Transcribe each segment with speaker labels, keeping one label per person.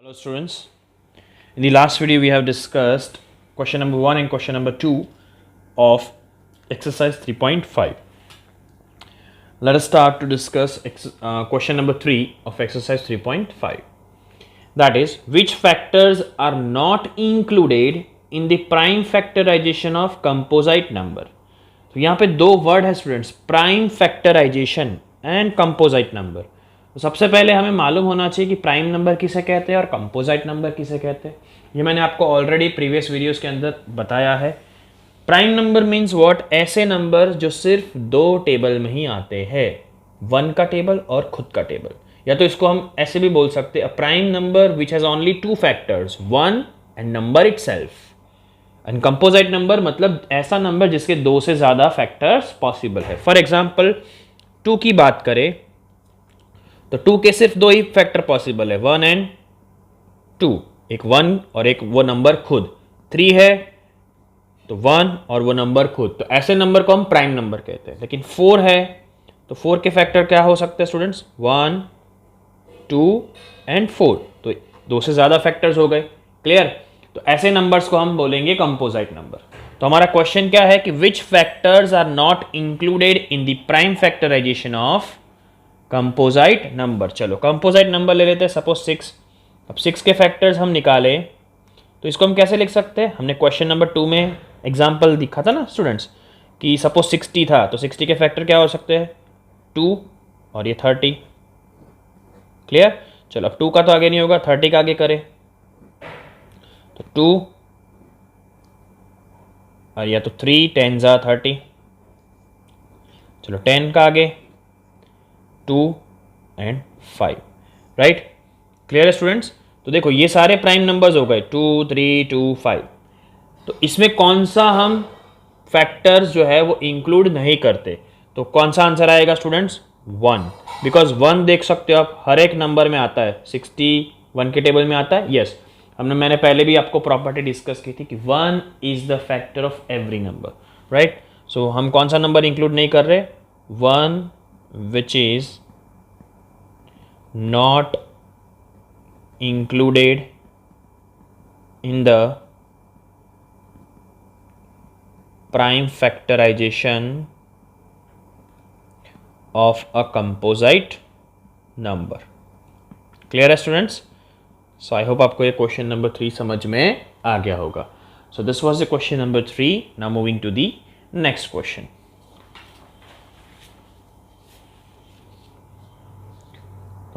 Speaker 1: Hello students, in the last video we have discussed question number 1 and question number 2 of exercise 3.5. Let us start to discuss question number 3 of exercise 3.5. That is, which factors are not included in the prime factorization of composite number. तो यहाँ पे दो word है students, prime factorization and composite number. तो सबसे पहले हमें मालूम होना चाहिए कि प्राइम नंबर किसे कहते हैं और कंपोजिट नंबर किसे कहते हैं. ये मैंने आपको ऑलरेडी प्रीवियस वीडियोस के अंदर बताया है. प्राइम नंबर मीन्स व्हाट, ऐसे नंबर जो सिर्फ दो टेबल में ही आते हैं, वन का टेबल और खुद का टेबल. या तो इसको हम ऐसे भी बोल सकते हैं, a prime number which has only two factors, one and number itself. And composite number मतलब ऐसा नंबर जिसके दो से ज्यादा फैक्टर्स पॉसिबल है. फॉर एग्जाम्पल 2 की बात करें तो 2 के सिर्फ दो ही फैक्टर पॉसिबल है, 1 एंड 2. एक 1 और एक वो नंबर खुद. 3 है तो 1 और वो नंबर खुद. तो ऐसे नंबर को हम प्राइम नंबर कहते हैं. लेकिन 4 है तो 4 के फैक्टर क्या हो सकते हैं स्टूडेंट्स, 1, 2 एंड 4. तो दो से ज्यादा फैक्टर्स हो गए. क्लियर. तो ऐसे नंबर्स को हम बोलेंगे कंपोजिट नंबर. तो हमारा क्वेश्चन क्या है कि which factors are not included in the prime factorization of composite number. चलो कंपोजिट नंबर ले लेते हैं, सपोज 6. अब 6 के फैक्टर्स हम निकाले तो इसको हम कैसे लिख सकते हैं. हमने क्वेश्चन नंबर 2 में एग्जाम्पल दिखा था ना स्टूडेंट्स कि सपोज 60 था तो 60 के फैक्टर क्या हो सकते हैं, 2 और ये 30. क्लियर. चलो अब 2 का तो आगे नहीं होगा, 30 का आगे करें तो 2 और या तो 3 10 जा 30. चलो 10 का आगे 2 एंड 5. राइट. क्लियर है स्टूडेंट्स. तो देखो ये सारे प्राइम नंबर्स हो गए, 2 3 2 5. तो इसमें कौन सा हम फैक्टर्स जो है वो इंक्लूड नहीं करते, तो कौन सा आंसर आएगा स्टूडेंट्स, 1. बिकॉज 1 देख सकते हो आप हर एक नंबर में आता है, 61 के टेबल में आता है. यस, मैंने पहले भी आपको प्रॉपर्टी डिस्कस की थी कि 1 is the factor of every number. Right. So हम कौन सा नंबर इंक्लूड नहीं कर रहे, 1 which is not included in the prime factorization of a composite number. Clear है स्टूडेंट्स. सो आई होप आपको ये क्वेश्चन नंबर 3 समझ में आ गया होगा. So this was the question number 3. Now moving to the next question.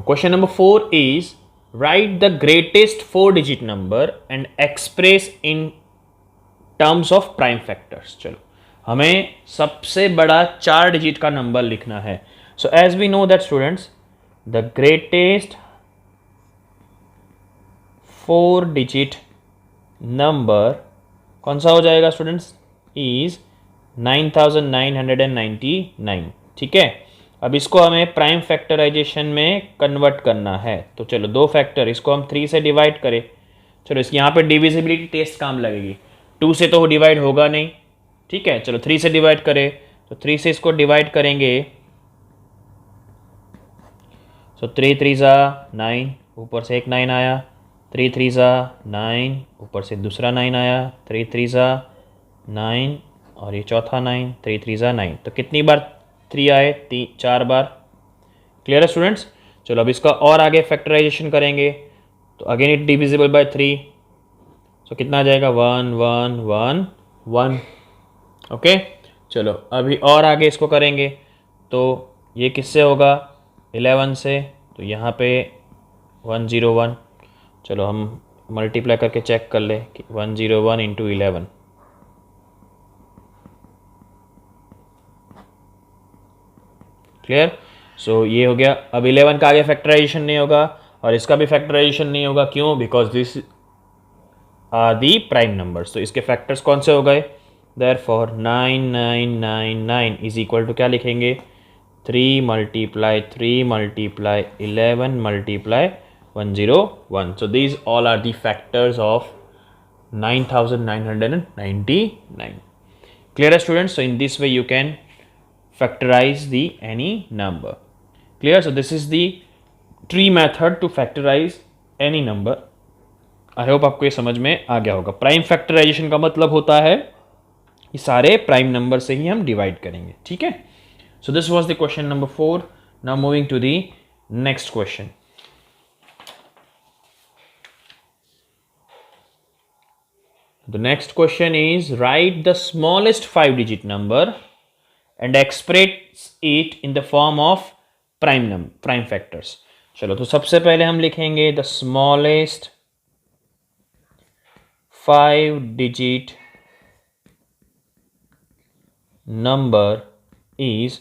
Speaker 1: Question number 4 is, write the greatest 4-digit number and express in terms of prime factors. चलो हमें सबसे बड़ा 4 डिजिट का नंबर लिखना है. So as we know that students, the greatest 4-digit number कौन सा हो जाएगा स्टूडेंट्स, is 9999. ठीक है. अब इसको हमें प्राइम फैक्टराइजेशन में कन्वर्ट करना है. तो चलो दो फैक्टर, इसको हम 3 से डिवाइड करें. चलो इसकी यहाँ पे डिविजिबिलिटी टेस्ट काम लगेगी. 2 से तो वो डिवाइड होगा नहीं. ठीक है. चलो 3 से डिवाइड करें तो 3 से इसको डिवाइड करेंगे. सो 3 3 ज़ा 9, ऊपर से एक 9 आया. 3 3 ज़ा 9, ऊपर से दूसरा 9 आया. 3 3 ज़ा 9 और ये चौथा 9. 3 3 ज़ा 9. तो कितनी बार 3 आए, 4 बार. क्लियर है स्टूडेंट्स. चलो अब इसका और आगे फैक्टराइजेशन करेंगे तो अगेन इट डिविजिबल बाय 3. सो कितना आ जाएगा, 1 1 1 1. ओके. चलो अभी और आगे इसको करेंगे तो ये किससे होगा, 11 से. तो यहाँ पे 101. चलो हम मल्टीप्लाई करके चेक कर ले कि 101 इंटू 11. क्लियर. सो ये हो गया. अब 11 का आगे फैक्टराइजेशन नहीं होगा और इसका भी फैक्टराइजेशन नहीं होगा. क्यों, because this are the prime numbers. तो इसके फैक्टर्स कौन से हो गए, देयरफॉर 9999 इज इक्वल टू क्या लिखेंगे, 3 multiply 3 multiply 11 multiply 101. So these all are the factors of 9999. Clear है students. So in this way you can factorize the any number. Clear. So this is the tree method to factorize any number. I hope आपको ये समझ में आ गया होगा। Prime factorisation का मतलब होता है ये सारे प्राइम नंबर से ही हम डिवाइड करेंगे, ठीक है। So this was the question number 4। Now moving to the next question. The next question is write the smallest 5-digit number and express it in the form of prime factors। चलो तो सबसे पहले हम लिखेंगे the smallest 5-digit number is,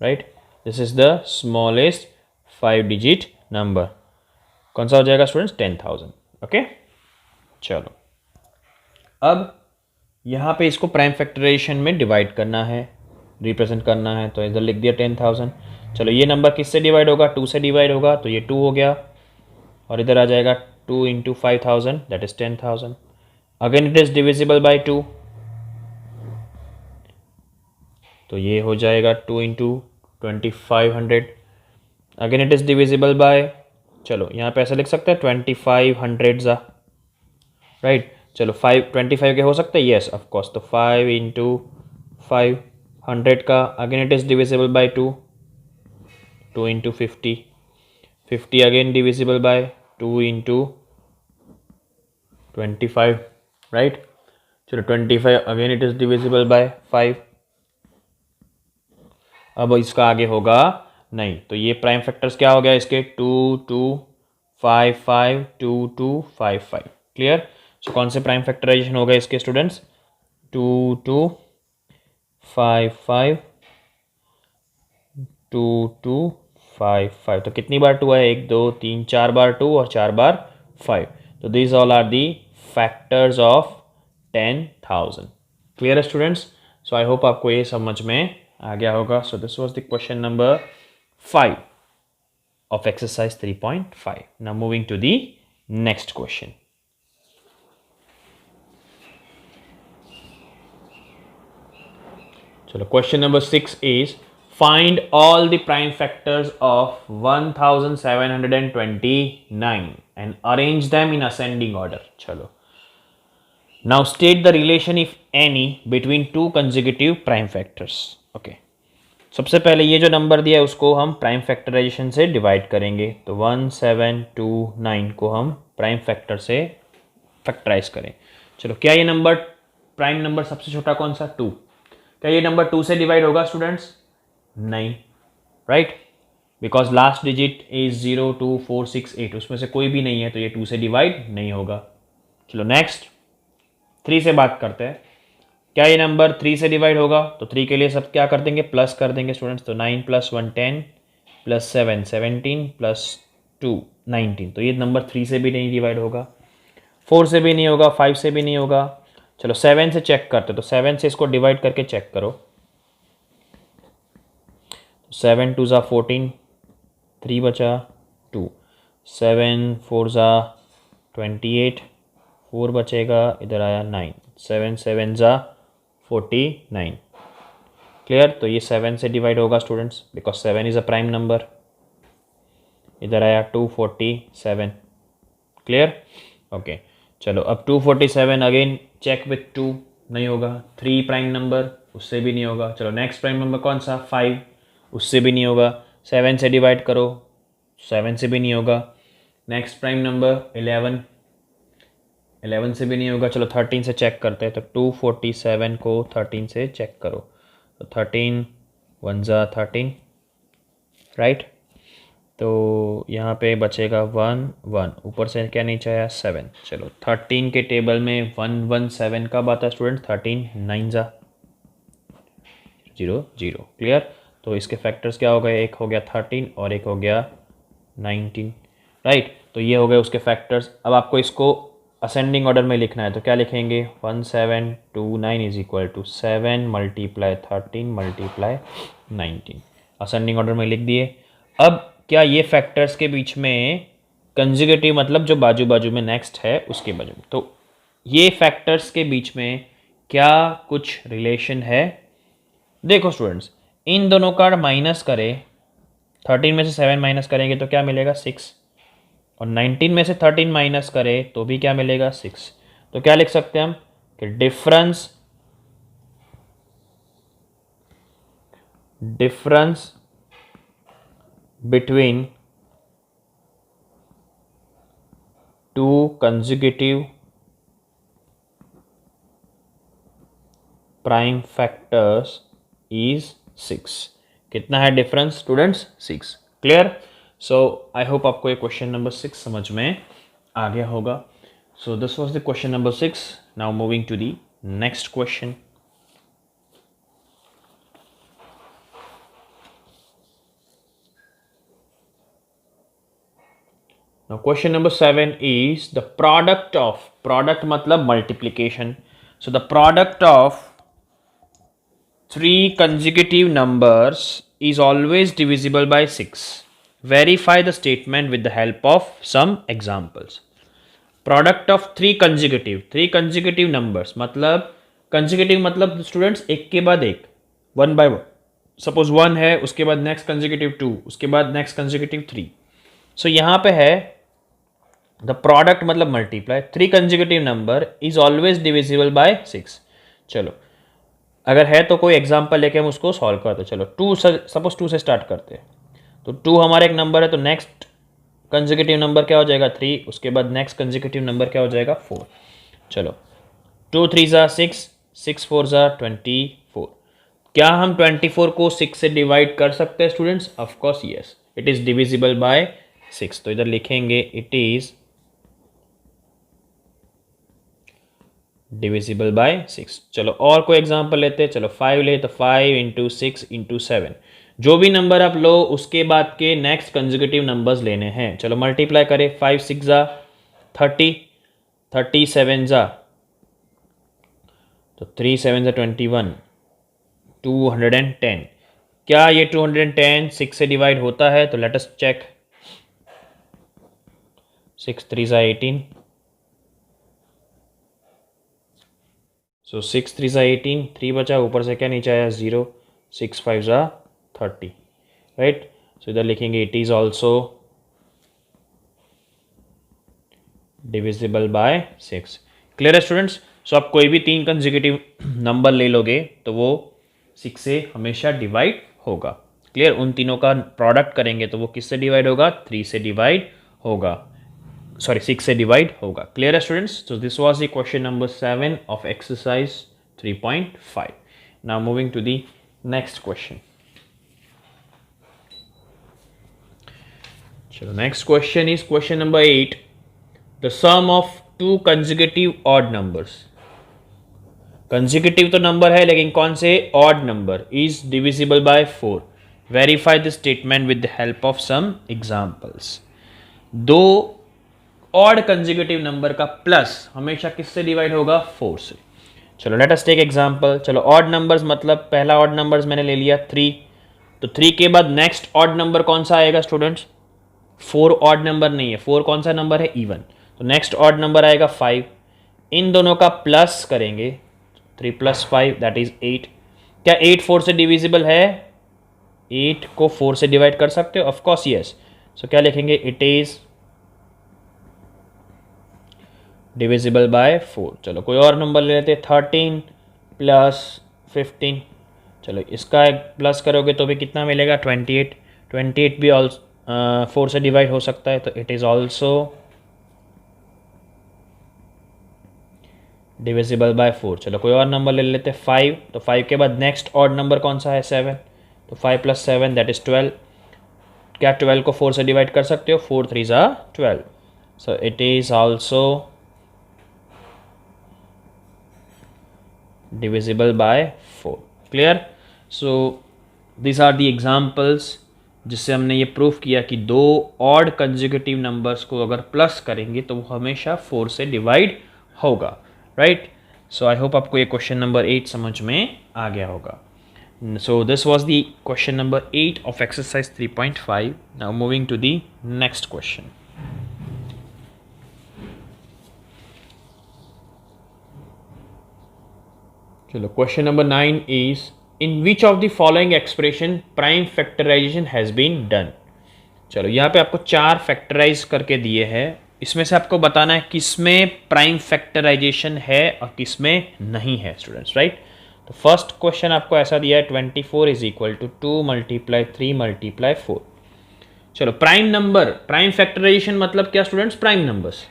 Speaker 1: right, this is the smallest 5-digit number। कौन सा हो जाएगा स्टूडेंट्स? 10,000। ओके, चलो अब यहाँ पे इसको प्राइम फैक्टराइजेशन में डिवाइड करना है, रिप्रेजेंट करना है, तो इधर लिख दिया 10,000। चलो ये नंबर किससे डिवाइड होगा? 2 से डिवाइड होगा, तो ये 2 हो गया, और इधर आ जाएगा 2 into 5,000 that is 10,000। Again it is divisible by 2, तो ये हो जाएगा 2 into 2500। Again it is divisible bye, चलो यहाँ पे ऐसा लिख सकते हैं 2500 ज़ा, राइट। चलो 25 के हो सकते हैं, येस ऑफ कोर्स, तो 5 इंटू 500 का, again it is divisible by 2, 2 into 50 again divisible by 2 into 25, right. चलो 25 again it is divisible by 5। अब इसका आगे होगा नहीं, तो ये प्राइम फैक्टर्स क्या हो गया इसके? 2 2 5 5 2 2 5 5। क्लियर? सो कौन से प्राइम फैक्टराइजेशन हो गए इसके स्टूडेंट्स? 2 2 5 5 2 2 5 5। तो कितनी बार 2 है? 1 2 3 4 बार 2 और 4 बार 5। तो this all are the factors of 10,000। Clear है स्टूडेंट्स? सो आई होप आपको ये समझ में आ गया होगा। So this was the question number 5 of exercise 3.5. Now moving to the next question. So question number 6 is find all the prime factors of 1729 and arrange them in ascending order। चलो now state the relation if any between two consecutive prime factors। okay, सबसे पहले ये जो number दिया है उसको हम prime factorisation से डिवाइड करेंगे, तो 1729 को हम प्राइम फैक्टर से फैक्टराइज करें। चलो क्या ये नंबर प्राइम नंबर सबसे छोटा कौन सा? 2। क्या ये नंबर 2 से डिवाइड होगा स्टूडेंट्स? नहीं, right, because last digit is 0 2 4 6 8, उसमें से कोई भी नहीं है, तो ये 2 से डिवाइड नहीं होगा। चलो नेक्स्ट 3 से बात करते हैं। क्या ये नंबर 3 से डिवाइड होगा? तो 3 के लिए सब क्या कर देंगे? प्लस कर देंगे स्टूडेंट्स। तो 9 + 1 10 + 7 17 + 2 19। तो ये नंबर 3 से भी नहीं डिवाइड होगा, 4 से भी नहीं होगा, 5 से भी नहीं होगा। चलो 7 से चेक करते, तो 7 से इसको डिवाइड करके चेक करो। 7 2 ज़ा 14, 3 बचा 2, 7 4 ज़ा 28, 4 बचेगा, इधर आया 9, 7 7 ज़ा 49। क्लियर? तो ये 7 से डिवाइड होगा students, because 7 is a prime number. इधर आया 247। क्लियर? ओके, चलो अब 247 अगेन चेक विथ 2, नहीं होगा। 3 प्राइम नंबर, उससे भी नहीं होगा। चलो नेक्स्ट प्राइम नंबर कौन सा? 5, उससे भी नहीं होगा। 7 से डिवाइड करो, 7 से भी नहीं होगा। नेक्स्ट प्राइम नंबर 11, 11 से भी नहीं होगा। चलो 13 से चेक करते हैं, तो 247 को 13 से चेक करो, तो 13 1 ज़ा 13, राइट। तो यहाँ पे बचेगा 1 1, ऊपर से क्या नीचे आया? 7। चलो 13 के टेबल में 117 कब आता है स्टूडेंट? 13 9 ज़ा 0 0। क्लियर? तो इसके फैक्टर्स क्या हो गए? एक हो गया 13 और एक हो गया 19, राइट। तो ये हो गए उसके फैक्टर्स। अब आपको इसको असेंडिंग ऑर्डर में लिखना है, तो क्या लिखेंगे? 1729 = 7 × 13 × 19। असेंडिंग ऑर्डर में लिख दिए। अब क्या ये फैक्टर्स के बीच में कंसेक्यूटिव, मतलब जो बाजू बाजू में नेक्स्ट है उसके बाजू में, तो ये फैक्टर्स के बीच में क्या कुछ रिलेशन है? देखो स्टूडेंट्स, इन दोनों का माइनस करें, 13 में से 7 माइनस करेंगे तो क्या मिलेगा? 6। और 19 में से 13 माइनस करें तो भी क्या मिलेगा 6। तो क्या लिख सकते हैं हम कि difference between two consecutive prime factors is 6। कितना है difference students 6। Clear. So I hope आपको ये क्वेश्चन नंबर 6 समझ में आ गया होगा। So this was the question number 6। Now moving to the next question. Now question number 7 is the product मतलब multiplication. So the product of three consecutive numbers is always divisible by 6. Verify the statement with the help of some examples. Product of three consecutive numbers मतलब consecutive मतलब students एक के बाद एक, one by one. Suppose 1 है, उसके बाद next consecutive 2, उसके बाद नेक्स्ट कंसेक्यूटिव 3। सो यहाँ पे है द प्रोडक्ट मतलब multiply, three consecutive number is always divisible by 6। चलो अगर है तो कोई एग्जांपल लेके हम उसको सॉल्व करते। चलो 2 सपोज 2 से स्टार्ट करते हैं। तो 2 हमारा एक नंबर है, तो नेक्स्ट कंसेक्यूटिव नंबर क्या हो जाएगा 3, उसके बाद नेक्स्ट कंसेक्यूटिव नंबर क्या हो जाएगा 4। चलो 2 3 ज़ा 6, 6 4 ज़ा 24। क्या हम 24 को 6 से डिवाइड कर सकते हैं students? Of course yes, it is divisible by 6। तो इधर लिखेंगे इट इज़ डिविजिबल बाय 6। चलो और कोई एग्जांपल लेते हैं। चलो 5 ले, तो 5 इंटू 6 इंटू 7, जो भी नंबर आप लो उसके बाद के नेक्स्ट कंसेक्यूटिव नंबर्स लेने हैं। चलो मल्टीप्लाई करें, 5 6 ज़ा 30, 37 ज़ा तो 3 7 ज़ा 21, 210। क्या ये 210 6 से डिवाइड होता है? तो लेट अस चेक। 6 3 ज़ा 18, सो 6 3 ज़ा 18, 3 बचा, ऊपर से क्या नीचे आया 0, 6 5 ज़ा 30, राइट। सो इधर लिखेंगे it is also divisible bye 6। Clear है स्टूडेंट्स? सो आप कोई भी 3 कंसेक्यूटिव नंबर ले लोगे तो वो 6 से हमेशा डिवाइड होगा। क्लियर। उन तीनों का प्रोडक्ट करेंगे तो वो किससे डिवाइड होगा? 3 से डिवाइड होगा, सॉरी 6 से डिवाइड होगा। क्लियर है students? So this was the question number 7 of exercise 3.5। Now moving to the next question. चलो next question is question number 8, the sum of two consecutive odd numbers. Consecutive तो number है लेकिन कौन से? Odd number, is divisible by 4। Verify the statement with the help of some examples. दो odd consecutive number का plus हमेशा किससे divide होगा? 4 से। चलो लेट अस टेक एग्जांपल। चलो ऑड नंबर्स मतलब पहला ऑड नंबर्स मैंने ले लिया 3, तो 3 के बाद नेक्स्ट ऑड नंबर कौन सा आएगा स्टूडेंट्स? 4 ऑड नंबर नहीं है, 4 कौन सा नंबर है? इवन। तो नेक्स्ट ऑड नंबर आएगा 5। इन दोनों का प्लस करेंगे, 3 + 5 दैट इज 8। क्या 8 4 से डिविजिबल है? 8 को 4 से डिवाइड कर सकते हो? Of course yes. सो क्या लिखेंगे? It is divisible by 4। चलो कोई और नंबर ले लेते हैं, 13 + 15। चलो इसका एक प्लस करोगे तो भी कितना मिलेगा? 28। 28 भी 4 से डिवाइड हो सकता है, तो it is also divisible by 4। चलो कोई और नंबर ले लेते हैं, 5। तो 5 के बाद नेक्स्ट ऑड नंबर कौन सा है? 7। तो 5 + 7 दैट इज़ 12। क्या 12 को 4 से डिवाइड कर सकते हो? 4 3 ज़ा 12। So it is also divisible by 4। Clear. So this are the examples जिससे हमने ये प्रूफ किया कि दो ऑड कंसेक्यूटिव नंबर्स को अगर प्लस करेंगे तो वो हमेशा 4 से डिवाइड होगा, राइट। सो आई होप आपको ये क्वेश्चन नंबर 8 समझ में आ गया होगा। So this was the question number 8 of exercise 3.5। Now moving to the next question. चलो question number 9 is in which of the following expression prime factorization has been done. चलो यहाँ पे आपको 4 फैक्टराइज करके दिए हैं, इसमें से आपको बताना है किसमें प्राइम फैक्टराइजेशन है और किसमें नहीं है स्टूडेंट्स, राइट। तो फर्स्ट क्वेश्चन आपको ऐसा दिया है 24 is equal to 2 multiply 3 multiply 4। चलो प्राइम नंबर, प्राइम फैक्टराइजेशन मतलब क्या स्टूडेंट्स, प्राइम नंबर्स।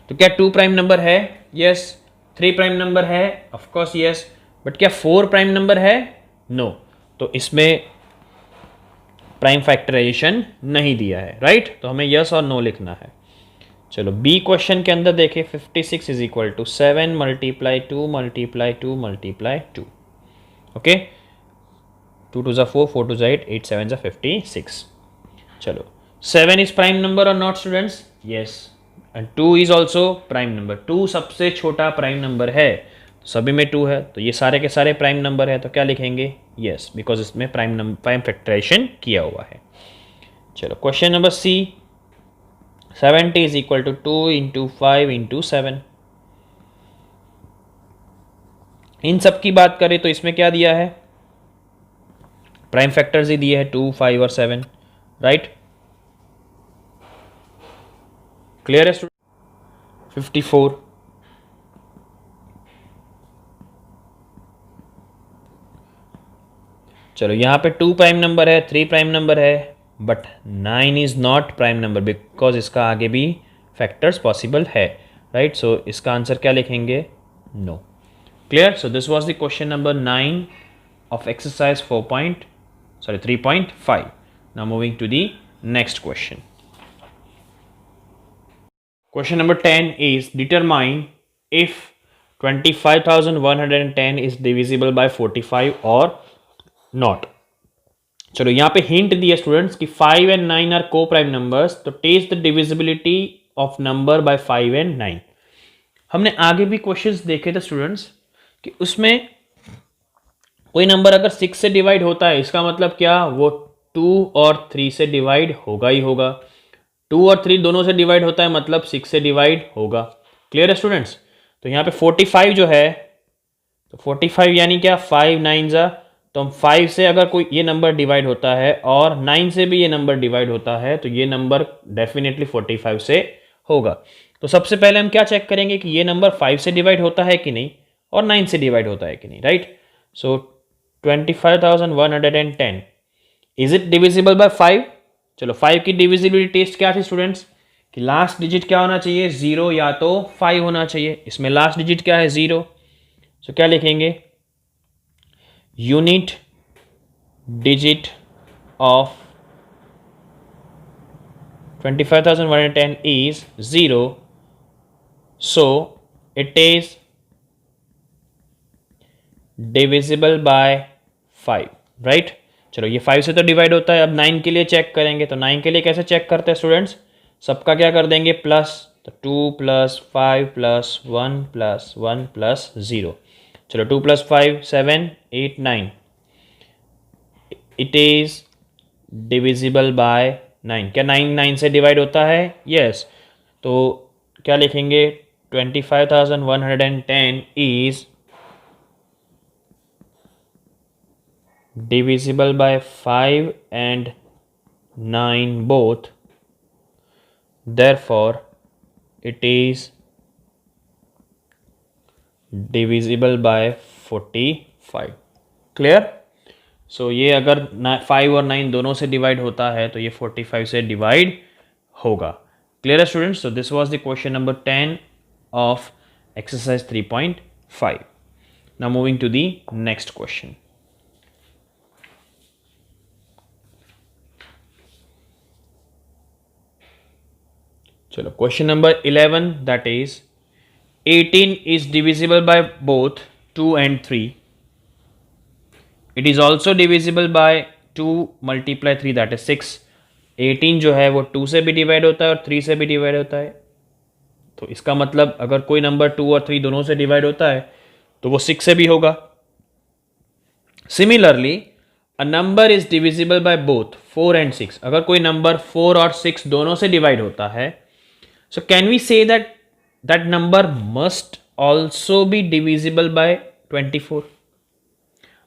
Speaker 1: तो क्या 2 प्राइम नंबर है? यस। 3 प्राइम नंबर है? Of course yes. बट क्या 4 प्राइम नंबर है? नो। तो इसमें प्राइम फैक्टराइजेशन नहीं दिया है, राइट। तो हमें यस और नो लिखना है। चलो बी क्वेश्चन के अंदर देखिए 56 is equal to 7 multiply 2 multiply 2 multiply 2। Okay, 2 2 4, 4 2 8, 8 7 56। चलो 7 इज प्राइम नंबर और not students? Yes. And 2 is also prime number. 2 सबसे छोटा प्राइम नंबर है, तो सभी में 2 है, तो ये सारे के सारे प्राइम नंबर है, तो क्या लिखेंगे? यस, बिकॉज इसमें प्राइम फैक्टराइजेशन किया हुआ है। चलो question number C, 70 is equal to 2 into 5 into 7। इन सब की बात करें तो इसमें क्या दिया है? प्राइम फैक्टर्स ही दिए हैं 2, 5 और 7, राइट। क्लियर है स्टूडेंट? 54। चलो यहाँ पे 2 प्राइम नंबर है, 3 प्राइम नंबर है, but 9 is not prime number because इसका आगे भी फैक्टर्स पॉसिबल है, राइट। सो इसका आंसर क्या लिखेंगे? No. Clear? So this was the question number 9 of exercise 3.5. Now moving to the next question. Question number 10 is determine if 25,110 is divisible by 45 or not. चलो यहाँ पे hint दिया students कि 5 and 9 are coprime numbers, तो test the divisibility of number by 5 and 9। हमने आगे भी questions देखे थे स्टूडेंट्स कि उसमें कोई नंबर अगर 6 से डिवाइड होता है, इसका मतलब क्या, वो 2 और 3 से डिवाइड होगा ही होगा। 2 और 3 दोनों से डिवाइड होता है, मतलब 6 से डिवाइड होगा। क्लियर है स्टूडेंट्स? तो यहाँ पे 45 जो है, तो 45 यानी क्या, 5 9 जा, तो हम 5 से अगर कोई ये नंबर डिवाइड होता है और 9 से भी ये नंबर डिवाइड होता है, तो ये नंबर डेफिनेटली 45 से होगा। तो सबसे पहले हम क्या चेक करेंगे कि ये नंबर 5 से डिवाइड होता है कि नहीं और 9 से डिवाइड होता है कि नहीं, right. So 25,110 is it divisible by 5? चलो 5 की डिविजिबिलिटी टेस्ट क्या थी स्टूडेंट्स, कि लास्ट डिजिट क्या होना चाहिए, 0 या तो 5 होना चाहिए। इसमें लास्ट डिजिट क्या है, 0। सो क्या लिखेंगे, unit digit of 25,110 is 0, so it is divisible bye 5, right. चलो ये 5 से तो डिवाइड होता है। अब 9 के लिए चेक करेंगे, तो 9 के लिए कैसे चेक करते हैं स्टूडेंट्स, सबका क्या कर देंगे, प्लस, तो 2 + 5 + 1 + 1 + 0। चलो 2 + 5 7 8 9, इट इज डिविजिबल बाय 9। क्या 9 9 से डिवाइड होता है? यस। तो क्या लिखेंगे, 25,110 is divisible by 5 and 9 both, therefore it is divisible by 45। Clear? सो ये अगर 5 और 9 दोनों से डिवाइड होता है, तो ये 45 से डिवाइड होगा। क्लियर है students? So this was the question number 10 of exercise 3.5। Now moving to the next question. चलो question number 11, that is 18 is divisible by both 2 and 3। It is also divisible by 2 × 3 that is 6। 18 जो है वो 2 से भी divide होता है और 3 से भी डिवाइड होता है। तो इसका मतलब अगर कोई नंबर 2 और 3 दोनों से डिवाइड होता है, तो वो 6 से भी होगा। Similarly a number is divisible by both 4 and 6। अगर कोई नंबर 4 और 6 दोनों से डिवाइड होता है, so can we say that that number must also be divisible by 24?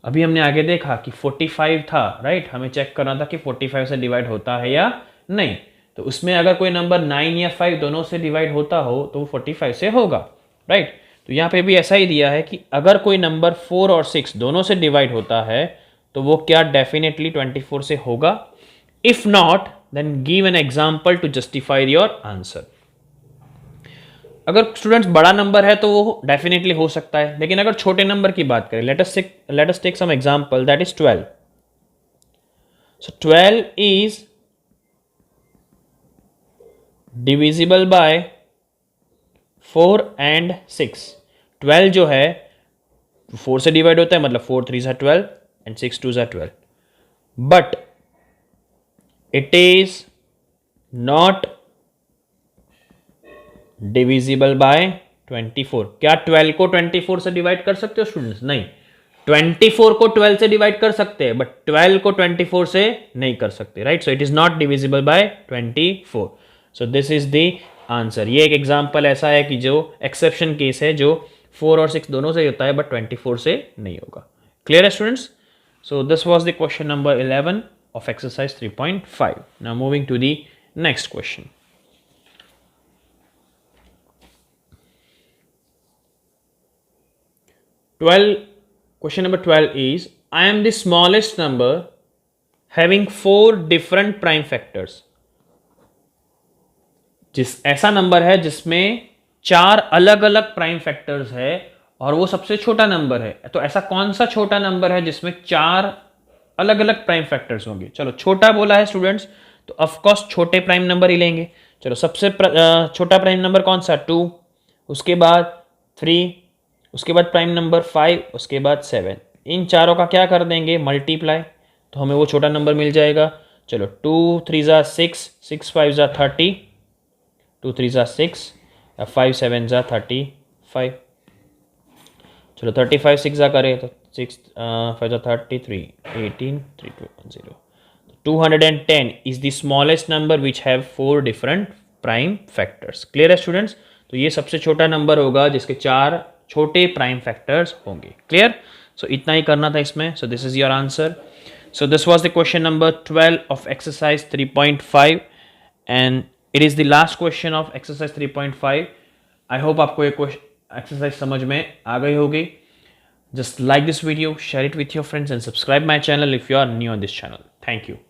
Speaker 1: अभी हमने आगे देखा कि 45 था, राइट, हमें चेक करना था कि 45 से डिवाइड होता है या नहीं। तो उसमें अगर कोई नंबर 9 या 5 दोनों से डिवाइड होता हो तो वो 45 से होगा, राइट। तो यहाँ पे भी ऐसा ही दिया है कि अगर कोई नंबर 4 और 6 दोनों से डिवाइड होता है तो वो क्या डेफिनेटली 24 से होगा। If not then give an example to justify your answer. अगर स्टूडेंट्स बड़ा नंबर है तो वो डेफिनेटली हो सकता है, लेकिन अगर छोटे नंबर की बात करें, let us take some example, that is 12. So 12 is divisible by 4 and 6. 12 जो है 4 से डिवाइड होता है, मतलब 4 3s are 12 and 6 2s are 12, but it is not divisible by 24. क्या 12 को 24 से डिवाइड कर सकते हो स्टूडेंट्स? नहीं। 24 को 12 से डिवाइड कर सकते हैं, बट 12 को 24 से नहीं कर सकते, right. So it is not divisible by 24. So this is the answer. ये एक एग्जांपल ऐसा है कि जो एक्सेप्शन केस है, जो 4 और 6 दोनों से होता है बट 24 से नहीं होगा। क्लियर है students? So this was the question number 11 of exercise 3.5. Now moving to the next question. 12, question number 12 is, I am the smallest number having 4 different prime factors. ऐसा नंबर है जिसमें 4 अलग अलग प्राइम फैक्टर्स है और वो सबसे छोटा नंबर है। तो ऐसा कौन सा छोटा नंबर है जिसमें 4 अलग अलग प्राइम फैक्टर्स होंगे? चलो, छोटा बोला है स्टूडेंट्स, तो ऑफकोर्स छोटे प्राइम नंबर ही लेंगे। चलो, सबसे छोटा प्राइम नंबर कौन सा? 2, उसके बाद 3, उसके बाद प्राइम नंबर 5, उसके बाद 7। इन चारों का क्या कर देंगे? मल्टीप्लाई, तो हमें वो छोटा नंबर मिल जाएगा। चलो, 2 3 6, 6 5 30, 2 3 6, 5 7 35। चलो, 35 6 करें तो 6 5 33, 18 3 2 0। 210 is the smallest number which have 4 different prime factors. Clear है स्टूडेंट्स? तो ये सबसे छोटा नंबर होगा जिसके 4 छोटे प्राइम फैक्टर्स होंगे। क्लियर? सो इतना ही करना था इसमें। So this is your answer. So this was the question number 12 of exercise 3.5 and it is the last question of exercise 3.5। I hope आपको ये एक्सरसाइज समझ में आ गई होगी। Just like this video, share it with your friends and subscribe my channel if you are new on this channel. Thank you.